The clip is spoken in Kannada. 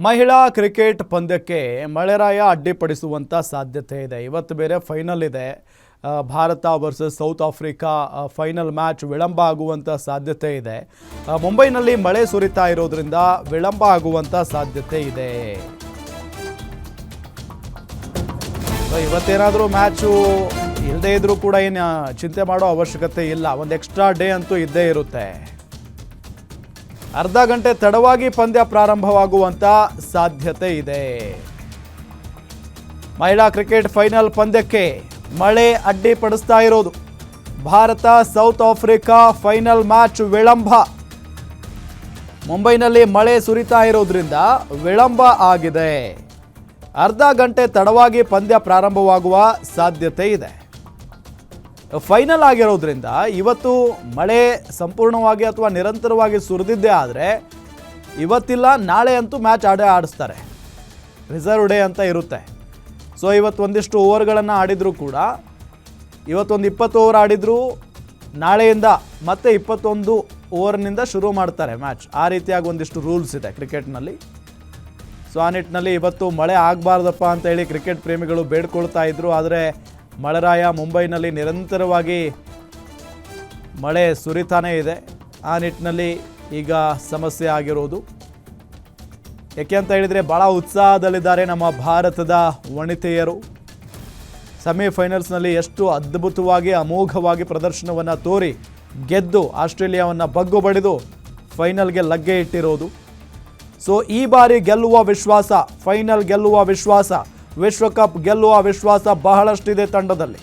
ಮಹಿಳಾ ಕ್ರಿಕೆಟ್ ಪಂದ್ಯಕ್ಕೆ ಮಳೆರಾಯ ಅಡ್ಡಿಪಡಿಸುವಂಥ ಸಾಧ್ಯತೆ ಇದೆ. ಇವತ್ತು ಬೇರೆ ಫೈನಲ್ ಇದೆ. Bharat versus south Africa final match ವಿಳಂಬ ಆಗುವಂಥ ಸಾಧ್ಯತೆ ಇದೆ. ಮುಂಬೈನಲ್ಲಿ ಮಳೆ ಸುರಿತಾ ಇರೋದ್ರಿಂದ ವಿಳಂಬ ಆಗುವಂಥ ಸಾಧ್ಯತೆ ಇದೆ. ಇವತ್ತೇನಾದರೂ ಮ್ಯಾಚು ಇಲ್ಲದೇ ಇದ್ರೂ ಕೂಡ ಏನು ಚಿಂತೆ ಮಾಡೋ ಅವಶ್ಯಕತೆ ಇಲ್ಲ. ಒಂದು ಎಕ್ಸ್ಟ್ರಾ ಡೇ ಅಂತೂ ಇದ್ದೇ ಇರುತ್ತೆ. ಅರ್ಧ ಗಂಟೆ ತಡವಾಗಿ ಪಂದ್ಯ ಪ್ರಾರಂಭವಾಗುವಂಥ ಸಾಧ್ಯತೆ ಇದೆ. ಮಹಿಳಾ ಕ್ರಿಕೆಟ್ ಫೈನಲ್ ಪಂದ್ಯಕ್ಕೆ ಮಳೆ ಅಡ್ಡಿಪಡಿಸ್ತಾ ಇರೋದು. Bharat south Africa final match ವಿಳಂಬ. ಮುಂಬೈನಲ್ಲಿ ಮಳೆ ಸುರಿತಾ ಇರೋದ್ರಿಂದ ವಿಳಂಬ ಆಗಿದೆ. ಅರ್ಧ ಗಂಟೆ ತಡವಾಗಿ ಪಂದ್ಯ ಪ್ರಾರಂಭವಾಗುವ ಸಾಧ್ಯತೆ ಇದೆ. ಫೈನಲ್ ಆಗಿರೋದ್ರಿಂದ ಇವತ್ತು ಮಳೆ ಸಂಪೂರ್ಣವಾಗಿ ಅಥವಾ ನಿರಂತರವಾಗಿ ಸುರಿದಿದ್ದೇ ಆದರೆ ಇವತ್ತಿಲ್ಲ ನಾಳೆ ಅಂತೂ ಮ್ಯಾಚ್ ಆಡಿಸ್ತಾರೆ. ರಿಸರ್ವ್ ಡೇ ಅಂತ ಇರುತ್ತೆ. ಸೊ ಇವತ್ತು ಒಂದಿಷ್ಟು ಓವರ್ಗಳನ್ನು ಆಡಿದರೂ ಕೂಡ ಇವತ್ತೊಂದು 20 ಓವರ್ ಆಡಿದ್ರು, ನಾಳೆಯಿಂದ ಮತ್ತೆ 21 ಓವರ್ನಿಂದ ಶುರು ಮಾಡ್ತಾರೆ ಮ್ಯಾಚ್. ಆ ರೀತಿಯಾಗಿ ಒಂದಿಷ್ಟು ರೂಲ್ಸ್ ಇದೆ ಕ್ರಿಕೆಟ್ನಲ್ಲಿ. ಸೊ ಆ ನಿಟ್ಟಿನಲ್ಲಿ ಇವತ್ತು ಮಳೆ ಆಗಬಾರ್ದಪ್ಪ ಅಂತೇಳಿ ಕ್ರಿಕೆಟ್ ಪ್ರೇಮಿಗಳು ಬೇಡ್ಕೊಳ್ತಾ ಇದ್ರು. ಆದರೆ ಮಳೆರಾಯ ಮುಂಬೈನಲ್ಲಿ ನಿರಂತರವಾಗಿ ಮಳೆ ಸುರಿತಾನೇ ಇದೆ. ಆ ನಿಟ್ಟಿನಲ್ಲಿ ಈಗ ಸಮಸ್ಯೆ ಆಗಿರೋದು. ಯಾಕೆ ಅಂತ ಹೇಳಿದರೆ ಭಾಳ ಉತ್ಸಾಹದಲ್ಲಿದ್ದಾರೆ ನಮ್ಮ ಭಾರತದ ವನಿತೆಯರು. ಸೆಮಿಫೈನಲ್ಸ್ನಲ್ಲಿ ಎಷ್ಟು ಅದ್ಭುತವಾಗಿ ಅಮೋಘವಾಗಿ ಪ್ರದರ್ಶನವನ್ನು ತೋರಿ ಗೆದ್ದು ಆಸ್ಟ್ರೇಲಿಯಾವನ್ನು ಬಗ್ಗು ಬಡಿದು ಫೈನಲ್ಗೆ ಲಗ್ಗೆ ಇಟ್ಟಿರೋದು. ಸೊ ಈ ಬಾರಿ ಗೆಲ್ಲುವ ವಿಶ್ವಾಸ, ಫೈನಲ್ ಗೆಲ್ಲುವ ವಿಶ್ವಾಸ, ವಿಶ್ವಕಪ್ ಗೆಲ್ಲುವ ವಿಶ್ವಾಸ ಬಹಳಷ್ಟಿದೆ ತಂಡದಲ್ಲಿ.